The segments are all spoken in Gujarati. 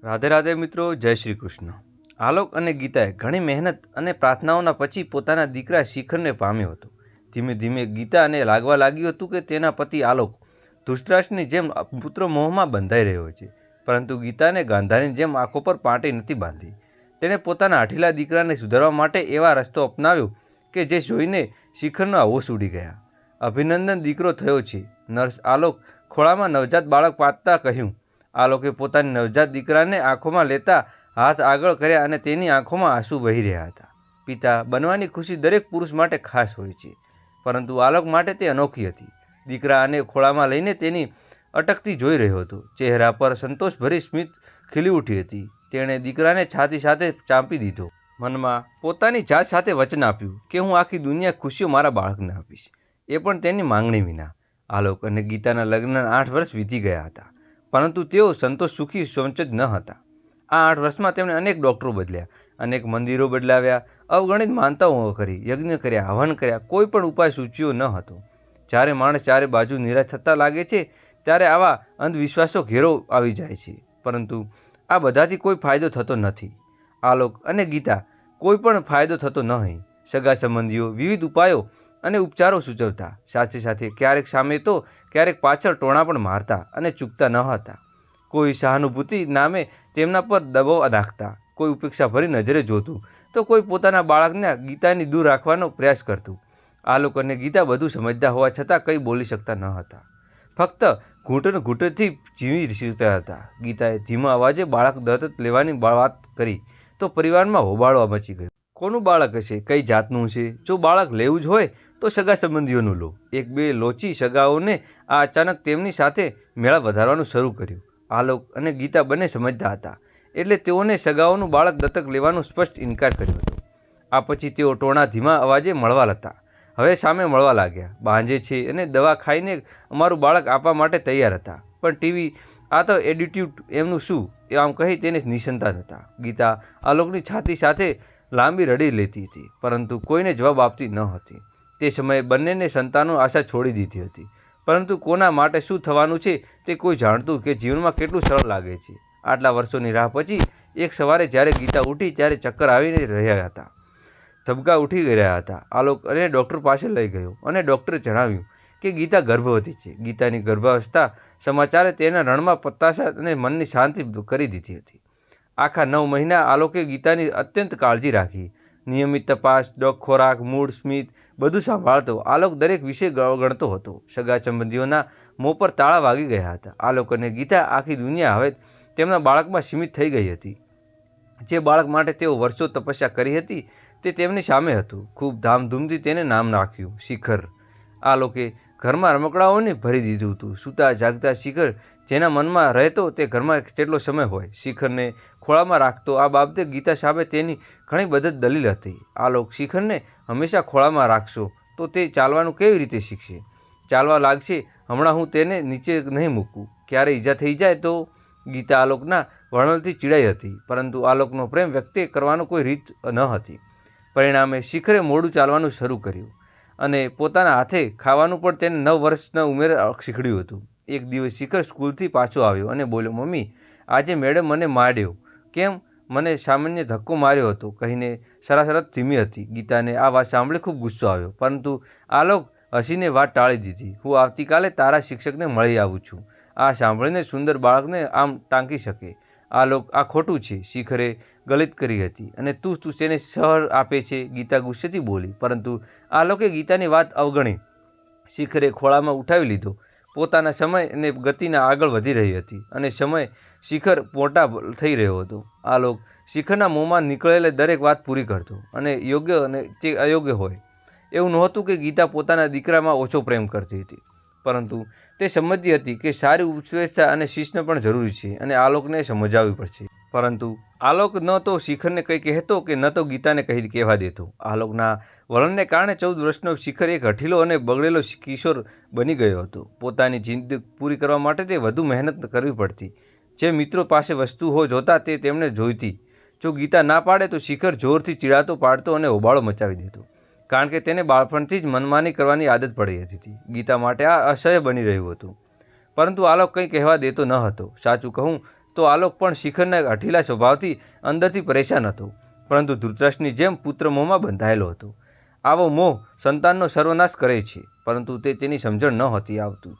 રાધે રાધે મિત્રો, જય શ્રી કૃષ્ણ। આલોક અને ગીતાએ ઘણી મહેનત અને પ્રાર્થનાઓના પછી પોતાના દીકરા શિખરને પામ્યો હતો। ધીમે ધીમે ગીતાને લાગવા લાગ્યું હતું કે તેના પતિ આલોક ધૃતરાષ્ટ્રની જેમ પુત્ર મોહમાં બંધાઈ રહ્યો છે, પરંતુ ગીતાને ગાંધારની જેમ આંખો પર પાટી નથી બાંધી। તેણે પોતાના આઠીલા દીકરાને સુધારવા માટે એવા રસ્તો અપનાવ્યો કે જે જોઈને શિખરના હોશ ઉડી ગયા। અભિનંદન, દીકરો થયો છે, નર્સ આલોક ખોળામાં નવજાત બાળક પાતતા કહ્યું। આલોકે પોતાની નવજાત દીકરાને આંખોમાં લેતા હાથ આગળ કર્યા અને તેની આંખોમાં આંસુ વહી રહ્યા હતા। પિતા બનવાની ખુશી દરેક પુરુષ માટે ખાસ હોય છે, પરંતુ આલોક માટે તે અનોખી હતી। દીકરાને ખોળામાં લઈને તેની અટકતી જોઈ રહ્યો હતો। ચહેરા પર સંતોષભરી સ્મિત ખીલી ઉઠી હતી। તેણે દીકરાને છાતી સાથે ચાંપી દીધો, મનમાં પોતાની જાત સાથે વચન આપ્યું કે હું આખી દુનિયા ખુશીઓ મારા બાળકને આપીશ, એ પણ તેની માંગણી વિના। આલોક અને ગીતાના લગ્નના 8 વર્ષ વીતી ગયા હતા, પરંતુ તેઓ સંતોષ સુખી સંચજ ન હતા। આ 8 વર્ષમાં તેમણે અનેક ડૉક્ટરો બદલ્યા, અનેક મંદિરો બદલાવ્યા, અવગણિત માનતાઓ કરી, યજ્ઞ કર્યા, હવન કર્યા, કોઈ પણ ઉપાય સૂચ્યો ન હતો। જ્યારે માણસ ચારે બાજુ નિરાશ થતા લાગે છે ત્યારે આવા અંધવિશ્વાસો ઘેરો આવી જાય છે, પરંતુ આ બધાથી કોઈ ફાયદો થતો નથી। આલોક અને ગીતા કોઈ પણ ફાયદો થતો નહીં। સગા સંબંધીઓ વિવિધ ઉપાયો અને ઉપચારો સૂચવતા, સાથે સાથે ક્યારેક સામે તો ક્યારેક પાછળ ટોણા પણ મારતા અને ચૂકતા ન હતા। કોઈ સહાનુભૂતિ નામે તેમના પર દબાવ નાખતા, કોઈ ઉપેક્ષાભરી નજરે જોતું, તો કોઈ પોતાના બાળકને ગીતાની દૂર રાખવાનો પ્રયાસ કરતું। આલોક અને ગીતા બધું સમજતા હોવા છતાં કંઈ બોલી શકતા ન હતા, ફક્ત ઘૂંટણથી જીવી શકતા હતા। ગીતાએ ધીમા અવાજે બાળક દત્તક લેવાની વાત કરી તો પરિવારમાં હોબાળો મચી ગયો। કોનું બાળક હશે, કઈ જાતનું છે? જો બાળક લેવું જ હોય તો સગા સંબંધીઓનું લો। એક બે લોચી સગાઓને આ અચાનક તેમની સાથે મેળા વધારવાનું શરૂ કર્યું। આલોક અને ગીતા બંને સમજતા હતા, એટલે તેઓને સગાઓનું બાળક દત્તક લેવાનો સ્પષ્ટ ઇનકાર કર્યો હતો। આ પછી તેઓ ટોણા ધીમા અવાજે મળવા હતા, હવે સામે મળવા લાગ્યા। બાંજે છે અને દવા ખાઈને અમારું બાળક આપવા માટે તૈયાર હતા, પણ ટીવી આ તો એડિટ્યુડ, એમનું શું, આમ કહી તેને નિસંતાન હતા। ગીતા આલોકની છાતી સાથે લાંબી રડી લેતી હતી, પરંતુ કોઈને જવાબ આપતી ન હતી। તે સમયે બંનેને સંતાનો આશા છોડી દીધી હતી, પરંતુ કોના માટે શું થવાનું છે તે કોઈ જાણતું કે જીવનમાં કેટલું સરળ લાગે છે। આટલા વર્ષોની રાહ પછી એક સવારે જ્યારે ગીતા ઉઠી ત્યારે ચક્કર આવીને રહ્યા હતા, ધબકા ઉઠી ગયા હતા। આલોક અને ડૉક્ટર પાસે લઈ ગયો અને ડૉક્ટરે જણાવ્યું કે ગીતા ગર્ભવતી છે। ગીતાની ગર્ભાવસ્થા સમાચારે તેના રણમાં પતાશા અને મનની શાંતિ કરી દીધી હતી। આખા 9 મહિના આલોકે ગીતાની અત્યંત કાળજી રાખી, નિયમિત તપાસ, ખોરાક, મૂડ, સ્મિત બધું સંભાળતો। આલોક દરેક વિષય ગણતો હતો। સગા સંબંધીઓના મોં પર તાળા વાગી ગયા હતા। આલોક અને ગીતા આખી દુનિયા હવે તેમના બાળકમાં સીમિત થઈ ગઈ હતી। જે બાળક માટે તેઓ વર્ષો તપસ્યા કરી હતી તે તેમની સામે હતું। ખૂબ ધામધૂમથી તેને નામ નાખ્યું, શિખર। આલોકે ઘરમાં રમકડાઓને ભરી દીધું હતું। સૂતા જાગતા શિખર જેના મનમાં રહેતો તે ઘરમાં તેટલો સમય હોય, શિખરને ખોળામાં રાખતો। આ બાબતે ગીતા સામે તેની ઘણી બધી દલીલ હતી। આલોક, શિખરને હંમેશા ખોળામાં રાખશો તો તે ચાલવાનું કેવી રીતે શીખશે? ચાલવા લાગશે, હમણાં હું તેને નીચે નહીં મૂકું, ક્યારે ઈજા થઈ જાય તો? ગીતા આલોકના વર્ણનથી ચીડાઈ હતી, પરંતુ આલોકનો પ્રેમ વ્યક્ત કરવાનો કોઈ રીત ન હતી। પરિણામે શિખરે મોડું ચાલવાનું શરૂ કર્યું અને પોતાના હાથે ખાવાનું પણ તેને 9 વર્ષના ઉંમરે શીખડ્યું હતું। એક દિવસ શિખર સ્કૂલથી પાછો આવ્યો અને બોલ્યો, મમ્મી, આજે મેડમ મને માર્યો। કેમ? મને સામાન્ય ધક્કો માર્યો હતો, કહીને શરાશરત ધીમી હતી। ગીતાને આ વાત સાંભળી ખૂબ ગુસ્સો આવ્યો, પરંતુ આલોક હસીને વાત ટાળી દીધી। હું આવતીકાલે તારા શિક્ષકને મળી આવું છું। આ સાંભળીને સુંદર બાળકને આમ ટાંકી શકે? આલોક, આ ખોટું છે, શિખરે ગલિત કરી હતી, અને તું તેને સહ આપે છે? ગીતા ગુસ્સેથી બોલી, પરંતુ આલોકે ગીતાની વાત અવગણી। શિખરે ખોળામાં ઉઠાવી લીધો। પોતાના સમય અને ગતિના આગળ વધી રહી હતી, અને સમય શિખર મોટા થઈ રહ્યો હતો। આલોક શિખરના મોંમાં નીકળેલી દરેક વાત પૂરી કરતો, અને યોગ્ય અને તે અયોગ્ય હોય એવું નહોતું કે ગીતા પોતાના દીકરામાં ઓછો પ્રેમ કરતી હતી, પરંતુ તે સમજતી હતી કે સારી ઉપેક્ષા અને શિસ્ત પણ જરૂરી છે, અને આલોકને સમજાવવી પડશે। પરંતુ આલોક ન તો શિખરને કંઈ કહેતો કે ન તો ગીતાને કંઈ કહેવા દેતો। આલોકના વલણને કારણે 14 વર્ષનો શિખર એક હઠીલો અને બગડેલો કિશોર બની ગયો હતો। પોતાની જીદ પૂરી કરવા માટે તે વધુ મહેનત કરવી પડતી। જે મિત્રો પાસે વસ્તુ જોતા તે તેમને જોઈતી। જો ગીતા ના પાડે તો શિખર જોરથી ચીડાતો, પાડતો અને હોબાળો મચાવી દેતો, કારણ કે તેને બાળપણથી જ મનમાની કરવાની આદત પડી હતી। ગીતા માટે આ અસહ્ય બની રહ્યું હતું, પરંતુ આલોક કંઈ કહેવા દેતો ન હતો। સાચું કહું તો આલોક પણ શિખરના હઠીલા સ્વભાવથી અંદરથી પરેશાન હતો, પરંતુ ધૃતરાષ્ટ્રની જેમ પુત્ર મોહમાં બંધાયેલો હતો. આવો મોહ સંતાનનો સર્વનાશ કરે છે, પરંતુ તે તેની સમજણ ન હતી આવતું.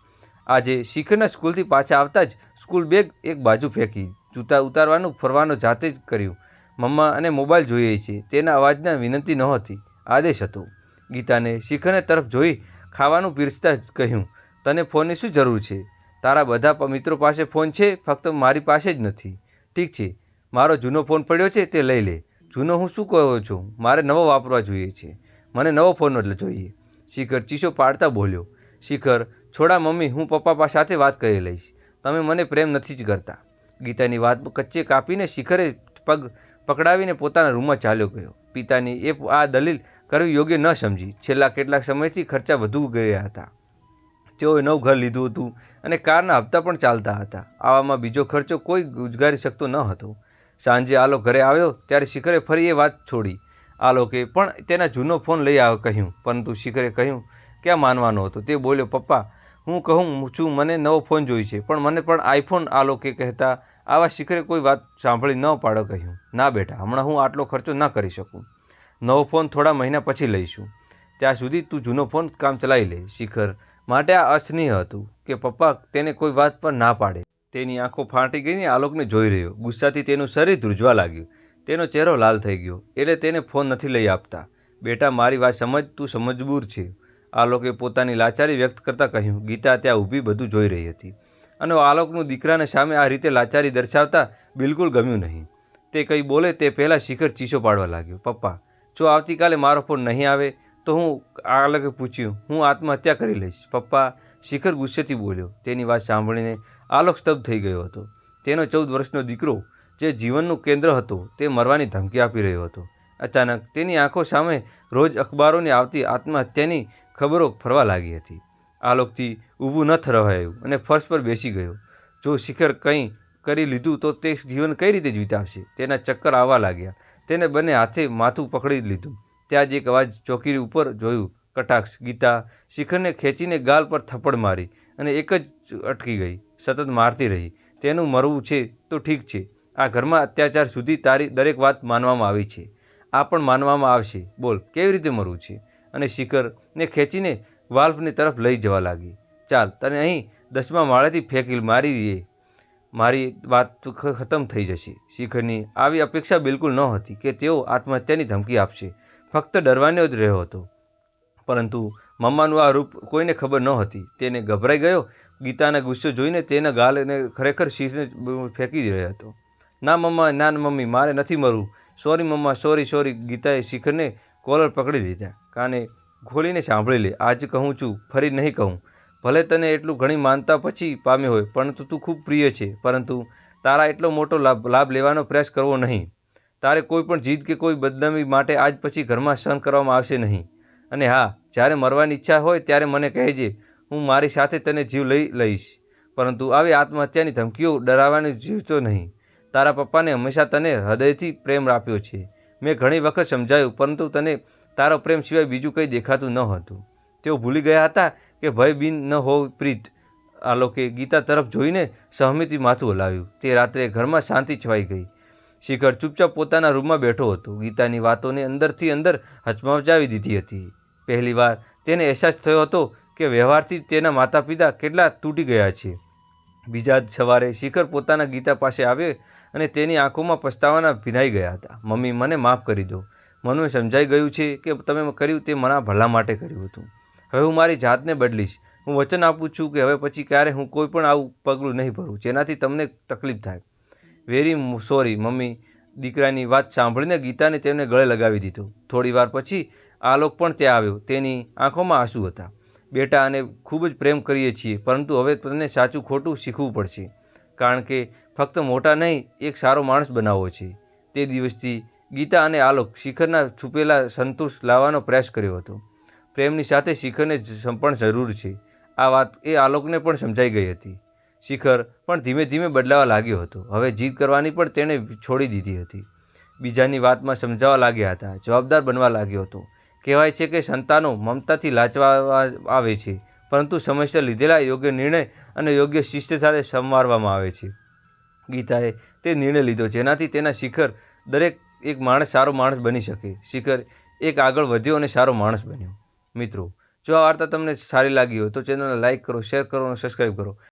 આજે શિખરના સ્કૂલથી પાછા આવતા જ સ્કૂલ બેગ એક બાજુ ફેંકી, જૂતા ઉતારવાનું ફરવાનું જાતે જ કર્યું. મમ્મા અને મોબાઈલ જોઈએ છે, તેના અવાજના વિનંતી નહોતી, આદેશ હતો. ગીતાને શિખરને તરફ જોઈ ખાવાનું પીરસતા કહ્યું, તને ફોનની શું જરૂર છે? તારા બધા મિત્રો પાસે ફોન છે, ફક્ત મારી પાસે જ નથી. ઠીક છે, મારો જૂનો ફોન પડ્યો છે, તે લઈ લે. જૂનો હું શું કહો છું? મારે નવો વાપરવા જોઈએ છે. મને નવો ફોન જોઈએ. શિખર ચીસો પાડતા બોલ્યો. શિખર, છોડા મમ્મી, હું પપ્પા સાથે વાત કરી લઈશ. તમે મને પ્રેમ નથી જ કરતા. ગીતાની વાત કચ્ચે કાપીને શિખરે પગ પકડાવીને પોતાના રૂમમાં ચાલ્યો ગયો. પિતાની આ દલીલ કરવી યોગ્ય ન સમજી. છેલ્લા કેટલાક સમયથી ખર્ચા વધુ ગયા હતા. તેઓએ નવું ઘર લીધું હતું અને કારના હપ્તા પણ ચાલતા હતા. આવામાં બીજો ખર્ચો કોઈ ગુજારી શકતો ન હતો. સાંજે આલોક ઘરે આવ્યો ત્યારે શિખરે ફરી એ વાત છોડી. આલોકે પણ તેના જૂનો ફોન લઈ કહ્યું, પરંતુ શિખરે કહ્યું ક્યાં માનવાનો હતો. તે બોલ્યો, પપ્પા, હું કહું છું મને નવો ફોન જોઈએ છે, પણ મને પણ આઈફોન. આલોકે કહેતા આવા શિખરે કોઈ વાત સાંભળી ન પાડો કહ્યું, ના બેટા, હમણાં હું આટલો ખર્ચો ન કરી શકું. નવો ફોન થોડા મહિના પછી લઈશું. ત્યાં સુધી તું જૂનો ફોન કામ ચલાવી લે. શિખર માટે આ અસહનીય હતું કે પપ્પા તેને કોઈ વાત પર ના પાડે. તેની આંખો ફાટી ગઈને આલોકને જોઈ રહ્યો. ગુસ્સાથી તેનું શરીર ધ્રુજવા લાગ્યું. તેનો ચહેરો લાલ થઈ ગયો. એટલે તેને ફોન નથી લઈ આપતા. બેટા, મારી વાત સમજ, તું સમજબૂર છે. આલોકે પોતાની લાચારી વ્યક્ત કરતાં કહ્યું. ગીતા ત્યાં ઊભી બધું જોઈ રહી હતી અને આલોકનું દીકરાને સામે આ રીતે લાચારી દર્શાવતા બિલકુલ ગમ્યું નહીં. તે કંઈ બોલે તે પહેલાં શિખર ચીસો પાડવા લાગ્યો. પપ્પા, જો આવતીકાલે મારો ફોન નહીં આવે તો આલોકે પૂછ્યું, હું આત્મહત્યા કરી લઈશ. પપ્પા, શિખર ગુસ્સેથી બોલ્યો. તેની વાત સાંભળીને આલોક સ્તબ્ધ થઈ ગયો હતો. તેનો 14 વર્ષનો દીકરો, જે જીવનનું કેન્દ્ર હતો, તે મરવાની ધમકી આપી રહ્યો હતો. અચાનક તેની આંખો સામે રોજ અખબારોની આવતી આત્મહત્યાની ખબરો ફરવા લાગી હતી. આલોકથી ઊભું ન થવાયું અને ફર્શ પર બેસી ગયો. જો શિખર કંઈ કરી લીધું તો તે જીવન કઈ રીતે જીતાવશે? તેના ચક્કર આવવા લાગ્યા. તેને બંને હાથે માથું પકડી લીધું. ત્યાં જ એક અવાજ ચોકીની ઉપર જોયું. કટાક્ષ. ગીતા શિખરને ખેંચીને ગાલ પર થપ્પડ મારી અને એક જ અટકી ગઈ. સતત મારતી રહી. તેનું મરવું છે તો ઠીક છે. આ ઘરમાં અત્યાચાર સુધી તારી દરેક વાત માનવામાં આવી છે. આ પણ માનવામાં આવશે. બોલ, કેવી રીતે મરવું છે? અને શિખરને ખેંચીને વાલ્વની તરફ લઈ જવા લાગી. ચાલ, તને અહીં 10મા માળેથી ફેંકી મારી વાત ખતમ થઈ જશે. શિખરની આવી અપેક્ષા બિલકુલ ન હતી કે તેઓ આત્મહત્યાની ધમકી આપશે. ફક્ત ડરવાનો જ રહ્યો હતો. પરંતુ મમ્માનું આ રૂપ કોઈને ખબર ન હતી. તેને ગભરાઈ ગયો. ગીતાના ગુસ્સો જોઈને તેના ગાલને ખરેખર શીશને ફેંકી રહ્યો હતો. ના મમ્મા, ના મમ્મી, મારે નથી મરવું. સોરી મમ્મા, સોરી. ગીતાએ શિખરને કોલર પકડી લીધા. કાને ખોલીને સાંભળી લે. આજ કહું છું, ફરી નહીં કહું. ભલે તને એટલું ઘણી માનતા પછી પામ્યો હોય, પરંતુ તું ખૂબ પ્રિય છે. પરંતુ તારા એટલો મોટો લાભ લેવાનો પ્રયાસ કરવો નહીં. તારે કોઈ પણ જીદ કે કોઈ બદનામી માટે આજ પછી ઘરમાં સહન કરવામાં આવશે નહીં. અને હા, જ્યારે મરવાની ઈચ્છા હોય ત્યારે મને કહેજે. હું મારી સાથે તને જીવ લઈ લઈશ. પરંતુ આવી આત્મહત્યાની ધમકીઓ ડરાવવાની જીવતો નહીં. તારા પપ્પાને હંમેશા તને હૃદયથી પ્રેમ આપ્યો છે. મેં ઘણી વખત સમજાયું, પરંતુ તને તારો પ્રેમ સિવાય બીજું કંઈ દેખાતું ન હતું. તેઓ ભૂલી ગયા હતા કે ભય બિન ન હોવ પ્રીત. આલોકે ગીતા તરફ જોઈને સહમતી માથું હલાવ્યું. તે રાત્રે ઘરમાં શાંતિ છવાઈ ગઈ. શિખર ચૂપચાપ પોતાના રૂમમાં બેઠો હતો. ગીતાની વાતોને અંદરથી અંદર હચમચાવી દીધી હતી. પહેલીવાર તેને અહેસાસ થયો હતો કે વ્યવહારથી તેના માતા પિતા કેટલા તૂટી ગયા છે. બીજા જ સવારે શિખર પોતાના ગીતા પાસે આવ્યો અને તેની આંખોમાં પસ્તાવાના ભીનાઈ ગયા હતા. મમ્મી, મને માફ કરી દો. મને સમજાઈ ગયું છે કે તમે કર્યું તે મારા ભલા માટે કર્યું હતું. હવે હું મારી જાતને બદલીશ. હું વચન આપું છું કે હવે પછી ક્યારે હું કોઈ પણ આવું પગલું નહીં ભરું જેનાથી તમને તકલીફ થાય. Very sorry mummy. દીકરાની વાત સાંભળીને ગીતાને તેમને ગળે લગાવી દીધો. થોડી વાર પછી આલોક પણ ત્યાં આવ્યો. તેની આંખોમાં આંસુ હતા. બેટા, અને ખૂબ જ પ્રેમ કરીએ છીએ, પરંતુ હવે તને સાચું ખોટું શીખવું પડશે. કારણ કે ફક્ત મોટા નહીં, એક સારો માણસ બનાવવો છે. તે દિવસથી ગીતા અને આલોક શિખરના છુપેલા સંતોષ લાવવાનો પ્રયાસ કર્યો હતો. પ્રેમની સાથે શિખરને પણ જરૂર છે. આ વાત આલોકને પણ સમજાઈ ગઈ હતી. શિખર પણ ધીમે ધીમે બદલાવા લાગ્યો હતો. હવે જીદ કરવાની પણ તેણે છોડી દીધી હતી. બીજાની વાતમાં સમજાવવા લાગ્યા હતા. જવાબદાર બનવા લાગ્યો હતો. કહેવાય છે કે સંતાનો મમતાથી લાચવા આવે છે, પરંતુ સમયસર લીધેલા યોગ્ય નિર્ણય અને યોગ્ય શિસ્ત સાથે સંવારવામાં આવે છે. ગીતાએ તે નિર્ણય લીધો જેનાથી તેના શિખર દરેક એક માણસ સારો માણસ બની શકે. શિખર એક આગળ વધ્યો અને સારો માણસ બન્યો. મિત્રો, જો આ વાર્તા તમને સારી લાગી હોય તો ચેનલને લાઇક કરો, શેર કરો અને સબસ્ક્રાઈબ કરો.